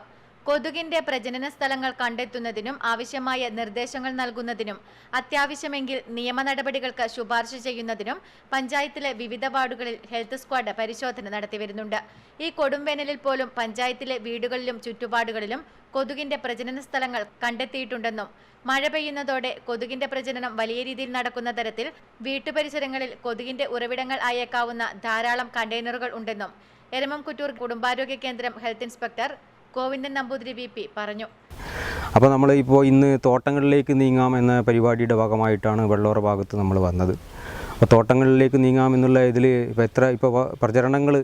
കൊതുകിന്റെ പ്രജനന സ്ഥലങ്ങൾ കണ്ടെത്തുന്നതിനും ആവശ്യമായ നിർദ്ദേശങ്ങൾ നൽകുന്നതിനും അത്യാവശ്യമെങ്കിൽ നിയമ നടപടികൾക്ക് ശുപാർശ ചെയ്യുന്നതിനും പഞ്ചായത്തിലെ വിവിധ വാർഡുകളിൽ ഹെൽത്ത് സ്ക്വാഡ് പരിശോധന നടത്തിവരുന്നുണ്ട്. ഈ കൊടുംവേനലിൽ പോലും പഞ്ചായത്തിലെ വീടുകളിലും ചുറ്റുപാടുകളിലും കൊതുകിന്റെ പ്രജനന സ്ഥലങ്ങൾ കണ്ടെത്തിയിട്ടുണ്ടെന്നും മഴ പെയ്യുന്നതോടെ കൊതുകിന്റെ പ്രജനനം വലിയ രീതിയിൽ നടക്കുന്ന തരത്തിൽ വീട്ടുപരിസരങ്ങളിൽ കൊതുകിന്റെ ഉറവിടങ്ങൾ ആയേക്കാവുന്ന ധാരാളം കണ്ടെയ്നറുകൾ ഉണ്ടെന്നും എരമംകുറ്റൂർ കുടുംബാരോഗ്യ കേന്ദ്രം health inspector Govindan Namboothiri VP പറഞ്ഞു. അപ്പോൾ നമ്മൾ ഇപ്പോൾ ഇന്ന് തോട്ടങ്ങളിലേക്ക് നീങ്ങാം എന്ന പരിപാടിയുടെ ഭാഗമായിട്ടാണ് വെള്ളോറ ഭാഗത്ത് നമ്മൾ വന്നത്. അപ്പോൾ തോട്ടങ്ങളിലേക്ക് നീങ്ങാമെന്നുള്ള ഇതിൽ ഇപ്പോൾ പ്രചരണങ്ങൾ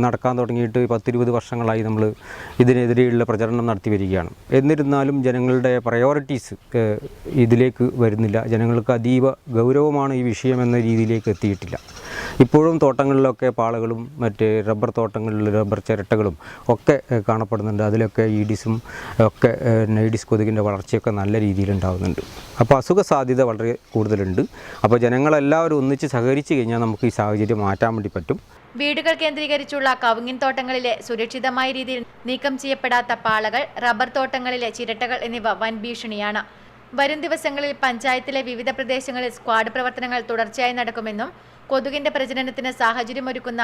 നടക്കാൻ തുടങ്ങിയിട്ട് 10-20 വർഷങ്ങളായി നമ്മൾ ഇതിനെതിരെയുള്ള പ്രചരണം നടത്തി വരികയാണ്. എന്നിരുന്നാലും ജനങ്ങളുടെ പ്രയോറിറ്റീസ് ഇതിലേക്ക് വരുന്നില്ല. ജനങ്ങൾക്ക് അതീവ ഗൗരവമാണ് ഈ വിഷയം എന്ന രീതിയിലേക്ക് എത്തിയിട്ടില്ല. ഇപ്പോഴും തോട്ടങ്ങളിലൊക്കെ പാളകളും മറ്റ് റബ്ബർ തോട്ടങ്ങളിൽ റബ്ബർ ചിരട്ടകളും ഒക്കെ കാണപ്പെടുന്നുണ്ട്. അതിലൊക്കെ ഈഡിസും ഒക്കെ ഈഡിസ് കൊതുകിൻ്റെ വളർച്ചയൊക്കെ നല്ല രീതിയിലുണ്ടാകുന്നുണ്ട്. അപ്പോൾ അസുഖ സാധ്യത വളരെ കൂടുതലുണ്ട്. അപ്പോൾ ജനങ്ങളെല്ലാവരും ഒന്നിച്ച് സഹകരിച്ച് കഴിഞ്ഞാൽ നമുക്ക് ഈ സാഹചര്യം മാറ്റാൻ വേണ്ടി പറ്റും. വീടുകൾ കേന്ദ്രീകരിച്ചുള്ള കവുങ്ങിൻ തോട്ടങ്ങളിലെ സുരക്ഷിതമായ രീതിയിൽ നീക്കം ചെയ്യപ്പെടാത്ത പാളകൾ, റബ്ബർ തോട്ടങ്ങളിലെ ചിരട്ടകൾ എന്നിവ വൻ ഭീഷണിയാണ്. വരും ദിവസങ്ങളിൽ പഞ്ചായത്തിലെ വിവിധ പ്രദേശങ്ങളിൽ സ്ക്വാഡ് പ്രവർത്തനങ്ങൾ തുടർച്ചയായി നടക്കുമെന്നും കൊതുകിന്റെ പ്രജനനത്തിന് സാഹചര്യമൊരുക്കുന്ന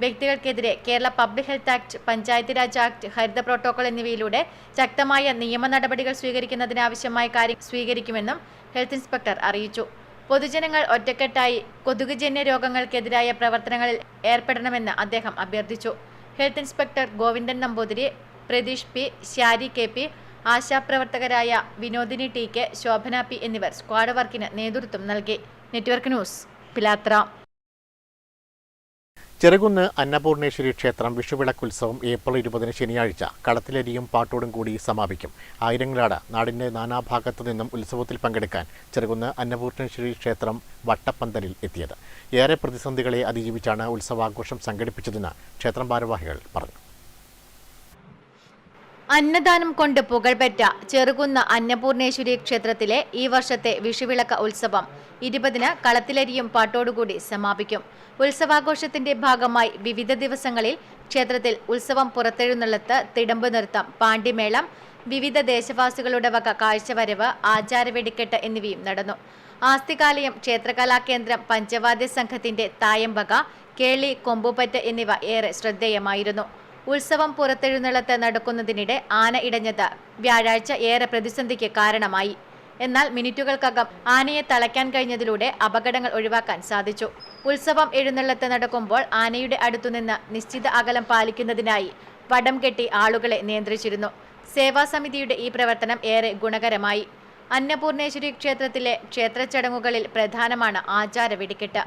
വ്യക്തികൾക്കെതിരെ Kerala public health act, panchayat raj act, ഹരിത പ്രോട്ടോകോൾ എന്നിവയിലൂടെ ശക്തമായ നിയമ നടപടികൾ സ്വീകരിക്കുന്നതിനാവശ്യമായ കാര്യം സ്വീകരിക്കുമെന്നും ഹെൽത്ത് ഇൻസ്പെക്ടർ അറിയിച്ചു. പൊതുജനങ്ങൾ ഒറ്റക്കെട്ടായി കൊതുകുജന്യ രോഗങ്ങൾക്കെതിരായ പ്രവർത്തനങ്ങളിൽ ഏർപ്പെടണമെന്ന് അദ്ദേഹം അഭ്യർത്ഥിച്ചു. Health inspector Govindan Namboothiri, Pratheesh P, Shyari KP, ആശാപ്രവർത്തകരായ വിനോദിനി TK, ശോഭന P എന്നിവർ സ്ക്വാഡ് വർക്കിന് നേതൃത്വം നൽകി. Network news, Pilathara. ചെറുകുന്ന് അന്നപൂർണേശ്വരി ക്ഷേത്രം വിഷുവിളക്കുത്സവം ഏപ്രിൽ 20 ശനിയാഴ്ച കളത്തിലരിയും പാട്ടോടും കൂടി സമാപിക്കും. ആയിരങ്ങളാണ് നാടിന്റെ നാനാഭാഗത്തു നിന്നും ഉത്സവത്തിൽ പങ്കെടുക്കാൻ ചെറുകുന്ന് അന്നപൂർണേശ്വരി ക്ഷേത്രം വട്ടപ്പന്തലിൽ എത്തിയത്. ഏറെ പ്രതിസന്ധികളെ അതിജീവിച്ചാണ് ഉത്സവാഘോഷം സംഘടിപ്പിച്ചതെന്ന് ക്ഷേത്രം ഭാരവാഹികൾ പറഞ്ഞു. അന്നദാനം കൊണ്ട് പുകഴ്പെറ്റ ചെറുകുന്ന് അന്നപൂർണേശ്വരി ക്ഷേത്രത്തിലെ ഈ വർഷത്തെ വിഷുവിളക്ക് ഉത്സവം 20 കളത്തിലരിയും പാട്ടോടുകൂടി സമാപിക്കും. ഉത്സവാഘോഷത്തിന്റെ ഭാഗമായി വിവിധ ദിവസങ്ങളിൽ ക്ഷേത്രത്തിൽ ഉത്സവം പുറത്തെഴുന്നള്ളത്ത്, തിടമ്പ് നൃത്തം, പാണ്ടിമേളം, വിവിധ ദേശവാസികളുടെ വക കാഴ്ചവരവ്, ആചാരവെടിക്കെട്ട് എന്നിവയും നടന്നു. ആസ്തികാലയം ക്ഷേത്രകലാകേന്ദ്രം പഞ്ചവാദ്യ സംഘത്തിന്റെ തായംബക, കേളി, കൊമ്പുപറ്റ് എന്നിവ ഏറെ ശ്രദ്ധേയമായിരുന്നു. ഉത്സവം പുറത്തെഴുന്നള്ളത്ത് നടക്കുന്നതിനിടെ ആന ഇടഞ്ഞത് വ്യാഴാഴ്ച ഏറെ പ്രതിസന്ധിക്ക് കാരണമായി. എന്നാൽ മിനിറ്റുകൾക്കകം ആനയെ തളയ്ക്കാൻ കഴിഞ്ഞതിലൂടെ അപകടങ്ങൾ ഒഴിവാക്കാൻ സാധിച്ചു. ഉത്സവം എഴുന്നള്ളത്ത് നടക്കുമ്പോൾ ആനയുടെ അടുത്തുനിന്ന് നിശ്ചിത അകലം പാലിക്കുന്നതിനായി വടം കെട്ടി ആളുകളെ നിയന്ത്രിച്ചിരുന്നു. സേവാസമിതിയുടെ ഈ പ്രവർത്തനം ഏറെ ഗുണകരമായി. അന്നപൂർണേശ്വരി ക്ഷേത്രത്തിലെ ക്ഷേത്ര ചടങ്ങുകളിൽ പ്രധാനമാണ് ആചാര വെടിക്കെട്ട്.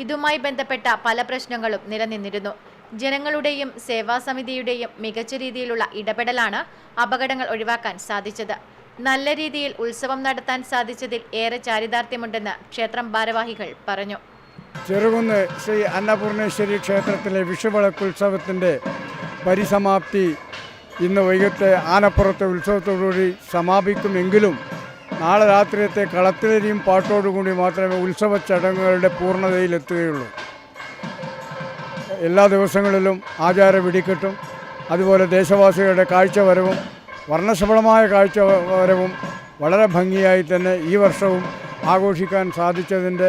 ഇതുമായി ബന്ധപ്പെട്ട പല പ്രശ്നങ്ങളും നിലനിന്നിരുന്നു. ജനങ്ങളുടെയും സേവാസമിതിയുടെയും മികച്ച രീതിയിലുള്ള ഇടപെടലാണ് അപകടങ്ങൾ ഒഴിവാക്കാൻ സാധിച്ചത്. നല്ല രീതിയിൽ ഉത്സവം നടത്താൻ സാധിച്ചതിൽ ഏറെ ചാരിതാർത്ഥ്യമുണ്ടെന്ന് ക്ഷേത്രം ഭാരവാഹികൾ പറഞ്ഞു. ചെറുകുന്ന് ശ്രീ അന്നപൂർണേശ്വരി ക്ഷേത്രത്തിലെ വിഷുവിളക്കുത്സവത്തിൻ്റെ പരിസമാപ്തി ഇന്ന് വൈകിട്ട് ആനപ്പുറത്തെ ഉത്സവത്തോടുകൂടി സമാപിക്കുമെങ്കിലും നാളെ രാത്രിയത്തെ കളത്തിലരിയും പാട്ടോടുകൂടി മാത്രമേ ഉത്സവ ചടങ്ങുകളുടെ പൂർണ്ണതയിലെത്തുകയുള്ളൂ. എല്ലാ ദിവസങ്ങളിലും ആചാര വെടിക്കെട്ടും അതുപോലെ ദേശവാസികളുടെ കാഴ്ചവരവും വർണ്ണശബളമായ കാഴ്ചവരവും വളരെ ഭംഗിയായി തന്നെ ഈ വർഷവും ആഘോഷിക്കാൻ സാധിച്ചതിൻ്റെ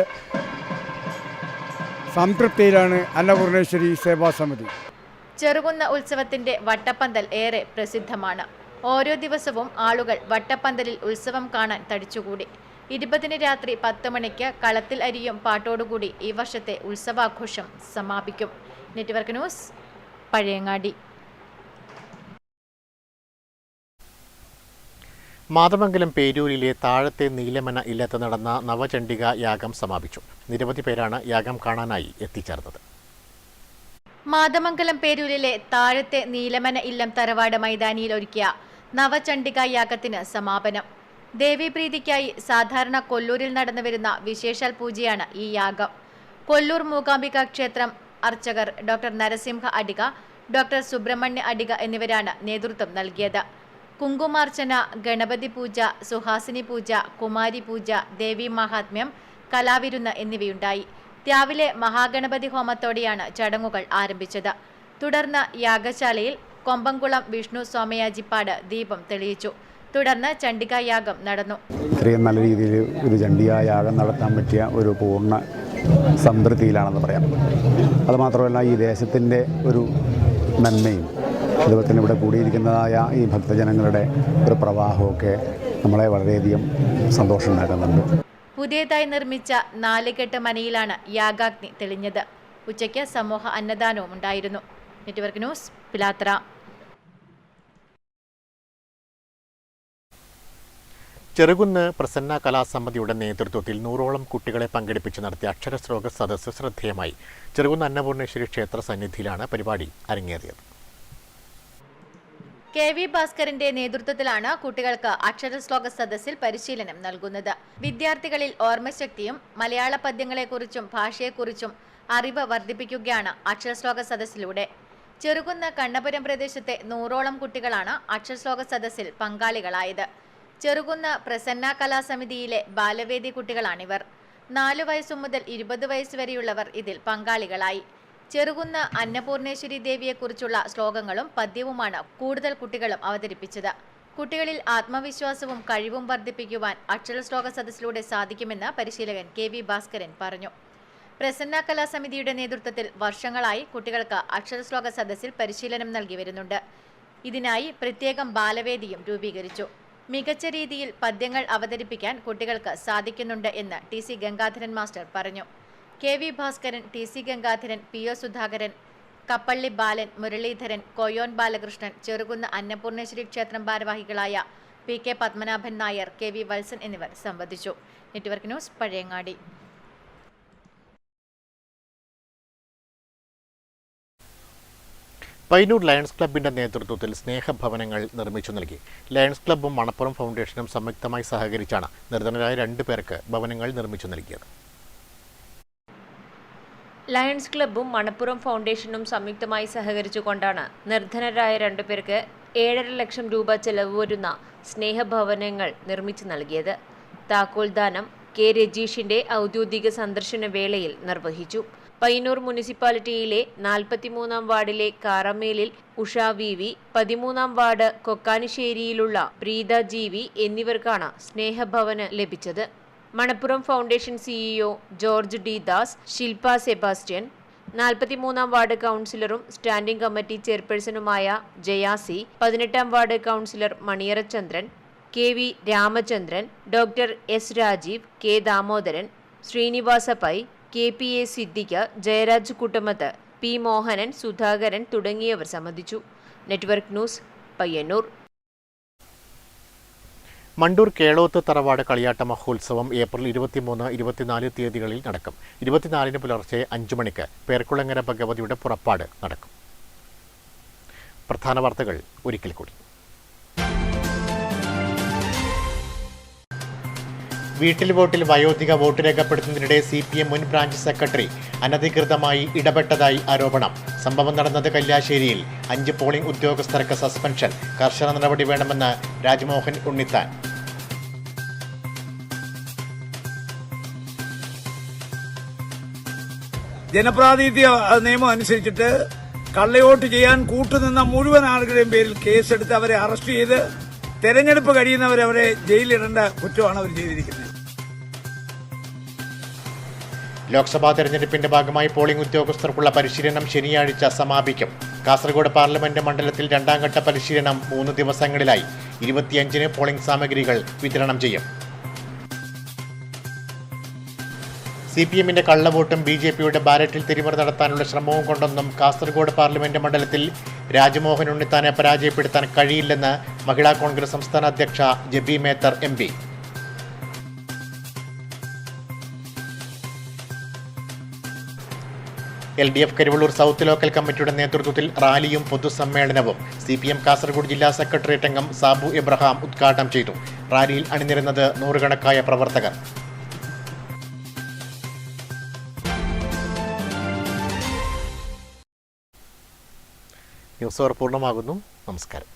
സംതൃപ്തിയിലാണ് അന്നപൂർണേശ്വരി സേവാസമിതി. ചെറുകുന്ന ഉത്സവത്തിന്റെ വട്ടപ്പന്തൽ ഏറെ പ്രസിദ്ധമാണ്. ഓരോ ദിവസവും ആളുകൾ വട്ടപ്പന്തലിൽ ഉത്സവം കാണാൻ തടിച്ചുകൂടി. 20 രാത്രി 10 മണിക്ക് കളത്തിൽ അരിയും പാട്ടോടുകൂടി ഈ വർഷത്തെ ഉത്സവാഘോഷം സമാപിക്കും. Network news, Pazhayangadi. മാതമംഗലം പേരൂരിലെ താഴത്തെ നീലമന ഇല്ലത്ത് നടന്ന നവചണ്ഡിക യാഗം സമാപിച്ചു. നിരവധി പേരാണ് യാഗം കാണാനായി എത്തിച്ചേർന്നത്. മാതമംഗലം പേരൂരിലെ താഴത്തെ നീലമന ഇല്ലം തറവാട് മൈതാനിയിൽ ഒരുക്കിയ നവചണ്ഡിക യാഗത്തിന് സമാപനം. ദേവീപ്രീതിക്കായി സാധാരണ കൊല്ലൂരിൽ നടന്നുവരുന്ന വിശേഷാൽ പൂജയാണ് ഈ യാഗം. കൊല്ലൂർ മൂകാംബിക ക്ഷേത്രം അർച്ചകർ ഡോക്ടർ നരസിംഹ അടിക, ഡോക്ടർ സുബ്രഹ്മണ്യ അടിക എന്നിവരാണ് നേതൃത്വം നൽകിയത്. കുങ്കുമാർച്ചന, ഗണപതി പൂജ, സുഹാസിനി പൂജ, കുമാരി പൂജ, ദേവി മഹാത്മ്യം, കലാവിരുന്ന് എന്നിവയുണ്ടായി. രാവിലെ മഹാഗണപതി ഹോമത്തോടെയാണ് ചടങ്ങുകൾ ആരംഭിച്ചത്. തുടർന്ന് യാഗശാലയിൽ കൊമ്പംകുളം വിഷ്ണു സോമയാജിപ്പാട് ദീപം തെളിയിച്ചു. തുടർന്ന് ചണ്ഡികായാഗം നടന്നു. ഇത്രയും നല്ല രീതിയിൽ ഒരു ചണ്ഡികായാഗം നടത്താൻ പറ്റിയ ഒരു പൂർണ്ണ സംതൃപ്തിയിലാണെന്ന് പറയാം. അതുമാത്രമല്ല, ഈ ദേശത്തിൻ്റെ ഒരു നന്മയും ദൈവത്തിന് ഇവിടെ കൂടിയിരിക്കുന്നതായ ഈ ഭക്തജനങ്ങളുടെ ഒരു പ്രവാഹമൊക്കെ നമ്മളെ വളരെയധികം സന്തോഷം ഉണ്ടാക്കുന്നുണ്ട്. പുതിയതായി നിർമ്മിച്ച 4 കെട്ട് മനയിലാണ് യാഗാഗ്നി തെളിഞ്ഞത്. ഉച്ചയ്ക്ക് സമൂഹ അന്നദാനവും ഉണ്ടായിരുന്നു. Network news, Pilathara. ചെറുകുന്ന് പ്രസന്ന കലാസമിതിയുടെ നേതൃത്വത്തിൽ 100ഓളം കുട്ടികളെ പങ്കെടുപ്പിച്ച് നടത്തിയ അക്ഷരശ്ലോക സദസ്സ് ശ്രദ്ധേയമായി. ചെറുകുന്ന് അന്നപൂർണേശ്വരി ക്ഷേത്ര സന്നിധിയിലാണ് പരിപാടി അരങ്ങേറിയത്. KV ഭാസ്കറിന്റെ നേതൃത്വത്തിലാണ് കുട്ടികൾക്ക് അക്ഷരശ്ലോക സദസ്സിൽ പരിശീലനം നൽകുന്നത്. വിദ്യാർത്ഥികളിൽ ഓർമ്മശക്തിയും മലയാള പദ്യങ്ങളെക്കുറിച്ചും ഭാഷയെക്കുറിച്ചും അറിവ് വർദ്ധിപ്പിക്കുകയാണ് അക്ഷരശ്ലോക സദസ്സിലൂടെ. ചെറുകുന്ന് കണ്ണപുരം പ്രദേശത്തെ 100ഓളം കുട്ടികളാണ് അക്ഷരശ്ലോക സദസ്സിൽ പങ്കാളികളായത്. ചെറുകുന്ന് പ്രസന്ന കലാസമിതിയിലെ ബാലവേദി കുട്ടികളാണിവർ. 4 വയസ്സു മുതൽ 20 വയസ്സ് വരെയുള്ളവർ ഇതിൽ പങ്കാളികളായി. ചെറുകുന്ന് അന്നപൂർണേശ്വരി ദേവിയെക്കുറിച്ചുള്ള ശ്ലോകങ്ങളും പദ്യവുമാണ് കൂടുതൽ കുട്ടികളും അവതരിപ്പിച്ചത്. കുട്ടികളിൽ ആത്മവിശ്വാസവും കഴിവും വർദ്ധിപ്പിക്കുവാൻ അക്ഷരശ്ലോക സദസ്സിലൂടെ സാധിക്കുമെന്ന് പരിശീലകൻ KV ഭാസ്കരൻ പറഞ്ഞു. പ്രസന്ന കലാസമിതിയുടെ നേതൃത്വത്തിൽ വർഷങ്ങളായി കുട്ടികൾക്ക് അക്ഷരശ്ലോക സദസ്സിൽ പരിശീലനം നൽകി വരുന്നുണ്ട്. ഇതിനായി പ്രത്യേകം ബാലവേദിയും രൂപീകരിച്ചു. മികച്ച രീതിയിൽ പദ്യങ്ങൾ അവതരിപ്പിക്കാൻ കുട്ടികൾക്ക് സാധിക്കുന്നുണ്ട് എന്ന് TC ഗംഗാധരൻ മാസ്റ്റർ പറഞ്ഞു. KV Bhaskaran, TC Gangadharan, PO Sudhakaran, Kappalli Balan, Muralidharan, Koyon Balakrishnan, Cherukunnu Annapurneswari ക്ഷേത്രം ഭാരവാഹികളായ PK പത്മനാഭൻ നായർ, KV വത്സൻ എന്നിവർ സംബന്ധിച്ചു. Network news, Pazhayangadi. Payyanur lions ക്ലബിന്റെ നേതൃത്വത്തിൽ സ്നേഹഭവനങ്ങൾ നിർമ്മിച്ചു നൽകി. ലയൺസ് ക്ലബ്ബും മണപ്പുറം ഫൗണ്ടേഷനും സംയുക്തമായി സഹകരിച്ചാണ് നിർധനരായ 2 പേർക്ക് ഭവനങ്ങൾ നിർമ്മിച്ചു നൽകിയത്. ലയൺസ് ക്ലബ്ബും മണപ്പുറം ഫൗണ്ടേഷനും സംയുക്തമായി സഹകരിച്ചുകൊണ്ടാണ് നിർധനരായ 2 പേർക്ക് 7.5 ലക്ഷം രൂപ ചെലവ് വരുന്ന സ്നേഹഭവനങ്ങൾ നിർമ്മിച്ചു നൽകിയത്. താക്കോൽദാനം K. രജീഷിന്റെ ഔദ്യോഗിക സന്ദർശന വേളയിൽ നിർവഹിച്ചു. പയ്യന്നൂർ മുനിസിപ്പാലിറ്റിയിലെ 43-ാം വാർഡിലെ കാറമേലിൽ ഉഷ VV, 13-ാം വാർഡ് കൊക്കാനിശ്ശേരിയിലുള്ള പ്രീത GV എന്നിവർക്കാണ് സ്നേഹഭവനം ലഭിച്ചത്. Manappuram foundation CEO George D. Das, Shilpa Sebastian, 43-ാം വാർഡ് കൗൺസിലറും സ്റ്റാൻഡിംഗ് കമ്മിറ്റി ചെയർപേഴ്സണുമായ ജയാസി, 18-ാം ward councillor Maniyarachandran, KV Ramachandran, doctor S. Rajeev, K. Damodaran, Srinivasa Pai, KPA Siddique, Jayaraj Kuttamath, P. Mohanan, Sudhakaran തുടങ്ങിയവർ സംബന്ധിച്ചു. Network news, Payyanur. മണ്ടൂർ കേളോത്ത് തറവാട് കളിയാട്ട മഹോത്സവം ഏപ്രിൽ 23, 24 തീയതികളിൽ നടക്കും. 24-ന് പുലർച്ചെ 5 മണിക്ക് പേർക്കുളങ്ങര ഭഗവതിയുടെ പുറപ്പാട് നടക്കും. പ്രധാന വാർത്തകൾ ഒരിക്കൽ കൂടി. വീട്ടിൽ വോട്ടിൽ വയോധിക വോട്ട് രേഖപ്പെടുത്തുന്നതിനിടെ CPM മുൻ ബ്രാഞ്ച് സെക്രട്ടറി അനധികൃതമായി ഇടപെട്ടതായി ആരോപണം. സംഭവം നടന്നത് കല്യാശ്ശേരിയിൽ. 5 പോളിംഗ് ഉദ്യോഗസ്ഥർക്ക് സസ്പെൻഷൻ. കർശന നടപടി വേണമെന്ന് രാജ്മോഹൻ ഉണ്ണിത്താൻ. ജനപ്രാതിനിധ്യ നിയമം അനുസരിച്ചിട്ട് കള്ളവോട്ട് ചെയ്യാൻ കൂട്ടുനിന്ന മുഴുവൻ ആളുകളുടെയും പേരിൽ കേസെടുത്ത് അവരെ അറസ്റ്റ് ചെയ്ത് തെരഞ്ഞെടുപ്പ് കഴിയുന്നവരെ ജയിലിടേണ്ട കുറ്റമാണ് അവർ ചെയ്തിരിക്കുന്നത്. ലോക്സഭാ തെരഞ്ഞെടുപ്പിന്റെ ഭാഗമായി പോളിംഗ് ഉദ്യോഗസ്ഥർക്കുള്ള പരിശീലനം ശനിയാഴ്ച സമാപിക്കും. കാസർഗോഡ് പാർലമെന്റ് മണ്ഡലത്തിൽ 2ാം ഘട്ട പരിശീലനം 3 ദിവസങ്ങളിലായി. 25-ന് പോളിംഗ് സാമഗ്രികൾ വിതരണം ചെയ്യും. CPMന്റെ കള്ളവോട്ടും BJPയുടെ ബാലറ്റിൽ തിരിമറി നടത്താനുള്ള ശ്രമവും കൊണ്ടൊന്നും കാസർഗോഡ് പാർലമെന്റ് മണ്ഡലത്തിൽ രാജ്മോഹൻ ഉണ്ണിത്താനെ പരാജയപ്പെടുത്താൻ കഴിയില്ലെന്ന് മഹിളാ കോൺഗ്രസ് സംസ്ഥാന അധ്യക്ഷ Jebi Mather MP. LDF Karivellur south local കമ്മിറ്റിയുടെ നേതൃത്വത്തിൽ റാലിയും പൊതുസമ്മേളനവും CPM കാസർഗോഡ് ജില്ലാ സെക്രട്ടേറിയറ്റ് അംഗം സാബു എബ്രഹാം ഉദ്ഘാടനം ചെയ്തു. റാലിയിൽ അണിനിരുന്നത് 100കണക്കായ പ്രവർത്തകർ. ന്യൂസ് അവർ പൂർണ്ണമാകുന്നു. നമസ്കാരം.